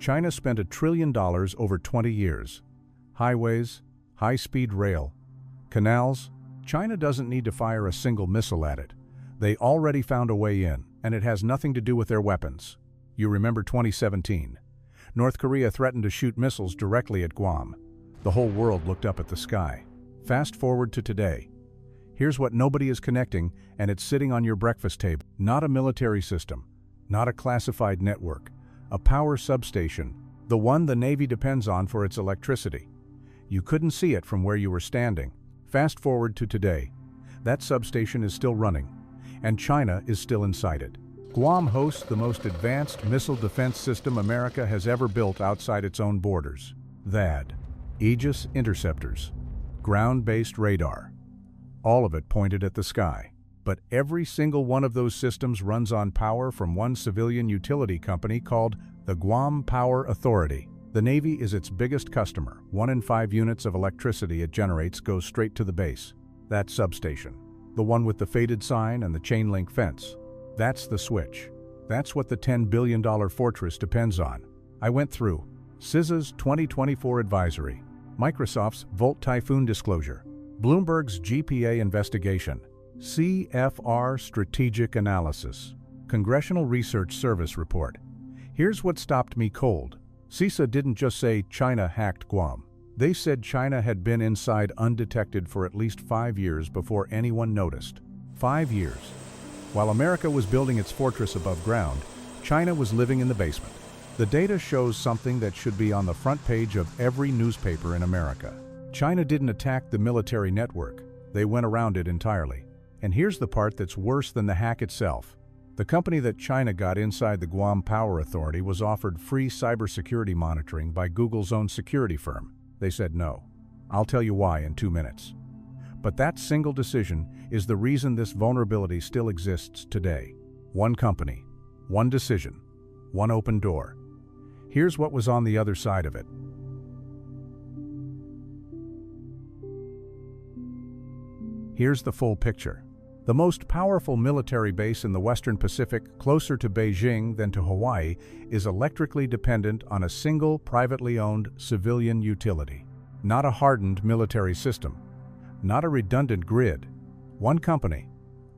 China spent $1 trillion over 20 years. Highways, high-speed rail, canals. China doesn't need to fire a single missile at it. They already found a way in, and it has nothing to do with their weapons. You remember 2017. North Korea threatened to shoot missiles directly at Guam. The whole world looked up at the sky. Fast forward to today. Here's what nobody is connecting, and it's sitting on your breakfast table. Not a military system, not a classified network, a power substation, the one the Navy depends on for its electricity. You couldn't see it from where you were standing. Fast forward to today. That substation is still running, and China is still inside it. Guam hosts the most advanced missile defense system America has ever built outside its own borders. THAAD, Aegis interceptors, ground-based radar. All of it pointed at the sky. But every single one of those systems runs on power from one civilian utility company called the Guam Power Authority. The Navy is its biggest customer. 1 in 5 units of electricity it generates goes straight to the base. That substation, the one with the faded sign and the chain-link fence. That's the switch. That's what the $10 billion fortress depends on. I went through CISA's 2024 advisory, Microsoft's Volt Typhoon disclosure, Bloomberg's GPA investigation, CFR strategic analysis, Congressional Research Service report. Here's what stopped me cold. CISA didn't just say China hacked Guam. They said China had been inside undetected for at least 5 years before anyone noticed. 5 years. While America was building its fortress above ground, China was living in the basement. The data shows something that should be on the front page of every newspaper in America. China didn't attack the military network. They went around it entirely. And here's the part that's worse than the hack itself. The company that China got inside the Guam Power Authority was offered free cybersecurity monitoring by Google's own security firm. They said no. I'll tell you why in 2 minutes. But that single decision is the reason this vulnerability still exists today. One company, one decision, one open door. Here's what was on the other side of it. Here's the full picture. The most powerful military base in the Western Pacific, closer to Beijing than to Hawaii, is electrically dependent on a single privately owned civilian utility. Not a hardened military system. Not a redundant grid. One company,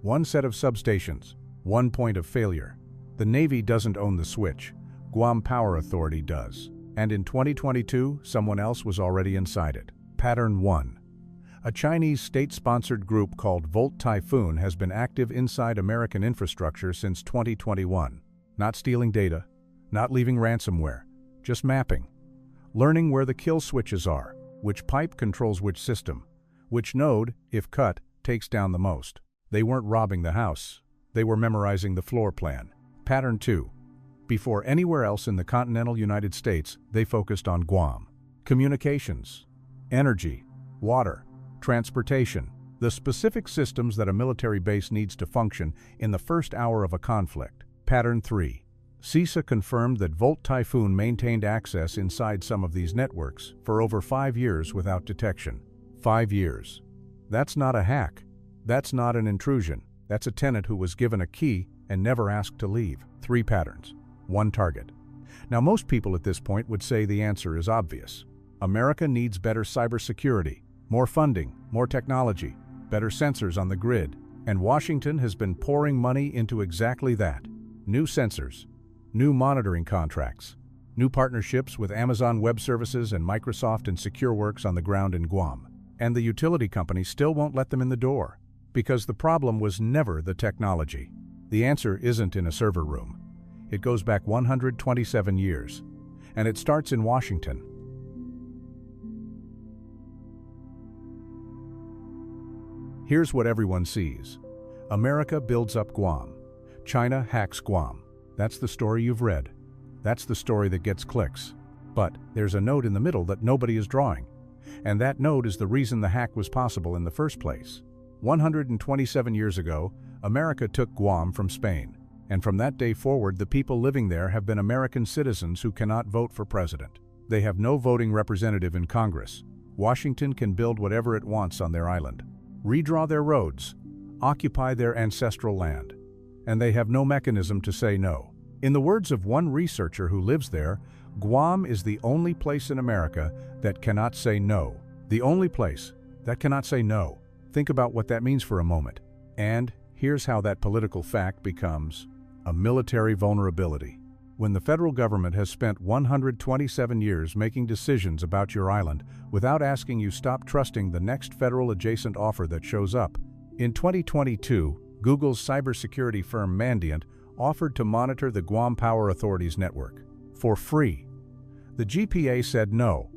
one set of substations, one point of failure. The Navy doesn't own the switch. Guam Power Authority does. And in 2022, someone else was already inside it. Pattern 1. A Chinese state-sponsored group called Volt Typhoon has been active inside American infrastructure since 2021. Not stealing data, not leaving ransomware, just mapping. Learning where the kill switches are, which pipe controls which system, which node, if cut, takes down the most. They weren't robbing the house. They were memorizing the floor plan. Pattern 2. Before anywhere else in the continental United States, they focused on Guam. Communications, energy, water, transportation, the specific systems that a military base needs to function in the first hour of a conflict. Pattern 3. CISA confirmed that Volt Typhoon maintained access inside some of these networks for over 5 years without detection. 5 years. That's not a hack. That's not an intrusion. That's a tenant who was given a key and never asked to leave. 3 patterns. 1 target. Now, most people at this point would say the answer is obvious. America needs better cybersecurity, more funding, more technology, better sensors on the grid, and Washington has been pouring money into exactly that. New sensors, new monitoring contracts, new partnerships with Amazon Web Services and Microsoft and SecureWorks on the ground in Guam. And the utility company still won't let them in the door, because the problem was never the technology. The answer isn't in a server room. It goes back 127 years, and it starts in Washington. Here's what everyone sees. America builds up Guam. China hacks Guam. That's the story you've read. That's the story that gets clicks. But there's a node in the middle that nobody is drawing. And that node is the reason the hack was possible in the first place. 127 years ago, America took Guam from Spain. And from that day forward, the people living there have been American citizens who cannot vote for president. They have no voting representative in Congress. Washington can build whatever it wants on their island. Redraw their roads, occupy their ancestral land, and they have no mechanism to say no. In the words of one researcher who lives there, Guam is the only place in America that cannot say no. The only place that cannot say no. Think about what that means for a moment. And here's how that political fact becomes a military vulnerability. When the federal government has spent 127 years making decisions about your island without asking you, stop trusting the next federal adjacent offer that shows up. In 2022, Google's cybersecurity firm Mandiant offered to monitor the Guam Power Authority's network for free. The GPA said no,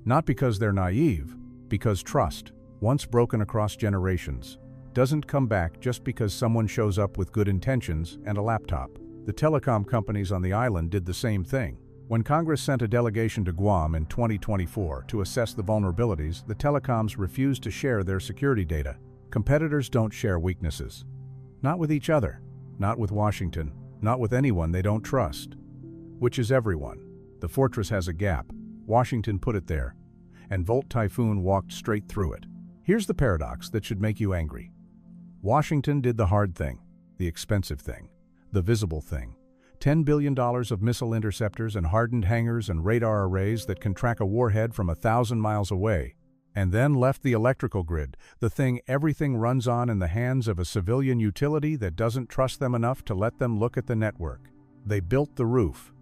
not because they're naive, because trust, once broken across generations, doesn't come back just because someone shows up with good intentions and a laptop. The telecom companies on the island did the same thing. When Congress sent a delegation to Guam in 2024 to assess the vulnerabilities, the telecoms refused to share their security data. Competitors don't share weaknesses. Not with each other, not with Washington, not with anyone they don't trust. Which is everyone. The fortress has a gap. Washington put it there, and Volt Typhoon walked straight through it. Here's the paradox that should make you angry. Washington did the hard thing, the expensive thing, the visible thing. $10 billion of missile interceptors and hardened hangars and radar arrays that can track a warhead from 1,000 miles away. And then left the electrical grid, the thing everything runs on, in the hands of a civilian utility that doesn't trust them enough to let them look at the network. They built the roof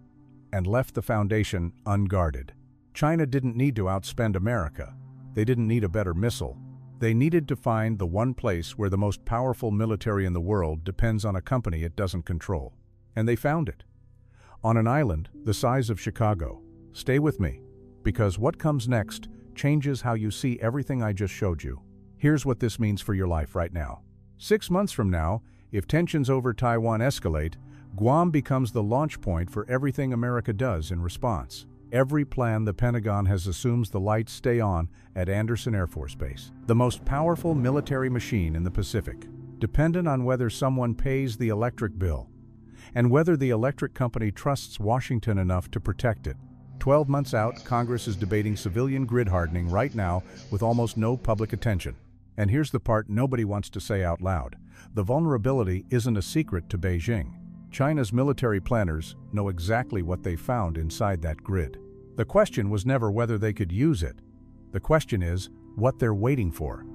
and left the foundation unguarded. China didn't need to outspend America. They didn't need a better missile. They needed to find the one place where the most powerful military in the world depends on a company it doesn't control. And they found it. On an island the size of Chicago. Stay with me, because what comes next changes how you see everything I just showed you. Here's what this means for your life right now. 6 months from now, if tensions over Taiwan escalate, Guam becomes the launch point for everything America does in response. Every plan the Pentagon has assumes the lights stay on at Andersen Air Force Base, the most powerful military machine in the Pacific, dependent on whether someone pays the electric bill and whether the electric company trusts Washington enough to protect it. 12 months out, Congress is debating civilian grid hardening right now with almost no public attention. And here's the part nobody wants to say out loud. The vulnerability isn't a secret to Beijing. China's military planners know exactly what they found inside that grid. The question was never whether they could use it. The question is what they're waiting for.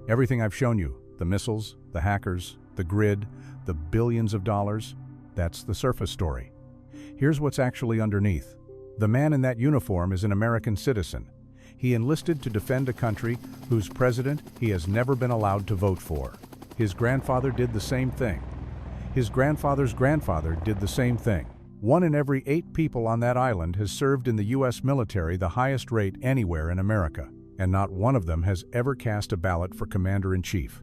Everything I've shown you, the missiles, the hackers, the grid, the billions of dollars, that's the surface story. Here's what's actually underneath. The man in that uniform is an American citizen. He enlisted to defend a country whose president he has never been allowed to vote for. His grandfather did the same thing. His grandfather's grandfather did the same thing. 1 in every 8 people on that island has served in the U.S. military, the highest rate anywhere in America, and not one of them has ever cast a ballot for commander-in-chief.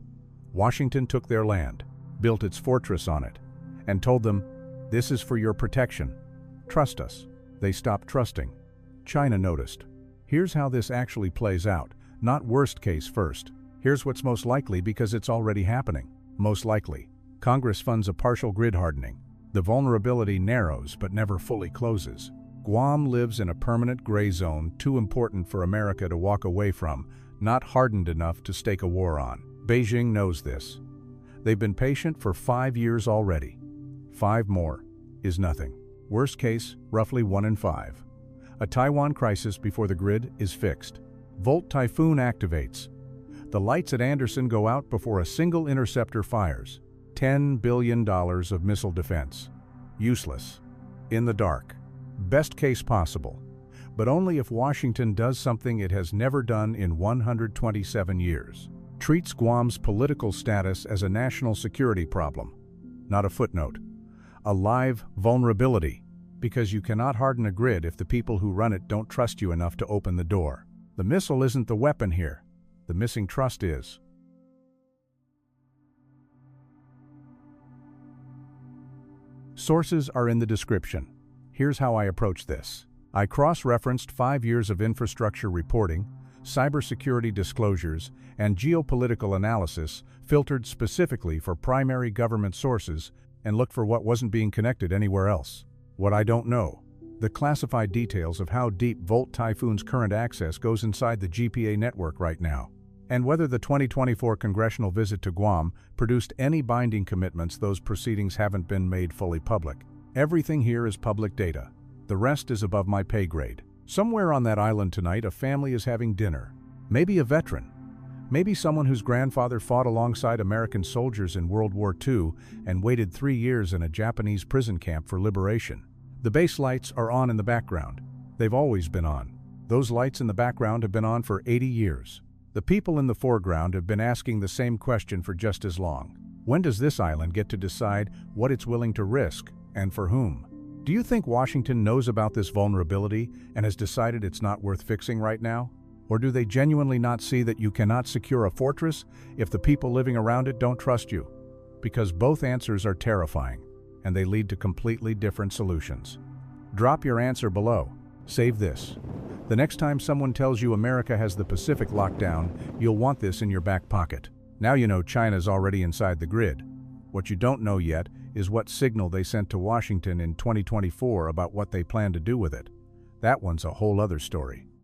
Washington took their land, built its fortress on it, and told them, "This is for your protection. Trust us." They stopped trusting. China noticed. Here's how this actually plays out, not worst case first. Here's what's most likely, because it's already happening. Most likely, Congress funds a partial grid hardening. The vulnerability narrows but never fully closes. Guam lives in a permanent gray zone too important for America to walk away from, not hardened enough to stake a war on. Beijing knows this. They've been patient for 5 years already. 5 more is nothing. Worst case, roughly 1 in 5. A Taiwan crisis before the grid is fixed. Volt Typhoon activates. The lights at Andersen go out before a single interceptor fires. $10 billion of missile defense. Useless. In the dark. Best case possible. But only if Washington does something it has never done in 127 years. Treats Guam's political status as a national security problem. Not a footnote. A live vulnerability. Because you cannot harden a grid if the people who run it don't trust you enough to open the door. The missile isn't the weapon here. The missing trust is. Sources are in the description. Here's how I approach this. I cross-referenced 5 years of infrastructure reporting, cybersecurity disclosures, and geopolitical analysis filtered specifically for primary government sources and looked for what wasn't being connected anywhere else. What I don't know. The classified details of how deep Volt Typhoon's current access goes inside the GPA network right now. And whether the 2024 congressional visit to Guam produced any binding commitments, those proceedings haven't been made fully public. Everything here is public data. The rest is above my pay grade. Somewhere on that island tonight, a family is having dinner. Maybe a veteran. Maybe someone whose grandfather fought alongside American soldiers in World War II and waited 3 years in a Japanese prison camp for liberation. The base lights are on in the background. They've always been on. Those lights in the background have been on for 80 years. The people in the foreground have been asking the same question for just as long. When does this island get to decide what it's willing to risk, and for whom? Do you think Washington knows about this vulnerability and has decided it's not worth fixing right now? Or do they genuinely not see that you cannot secure a fortress if the people living around it don't trust you? Because both answers are terrifying, and they lead to completely different solutions. Drop your answer below. Save this. The next time someone tells you America has the Pacific locked down, you'll want this in your back pocket. Now you know China's already inside the grid. What you don't know yet is what signal they sent to Washington in 2024 about what they plan to do with it. That one's a whole other story.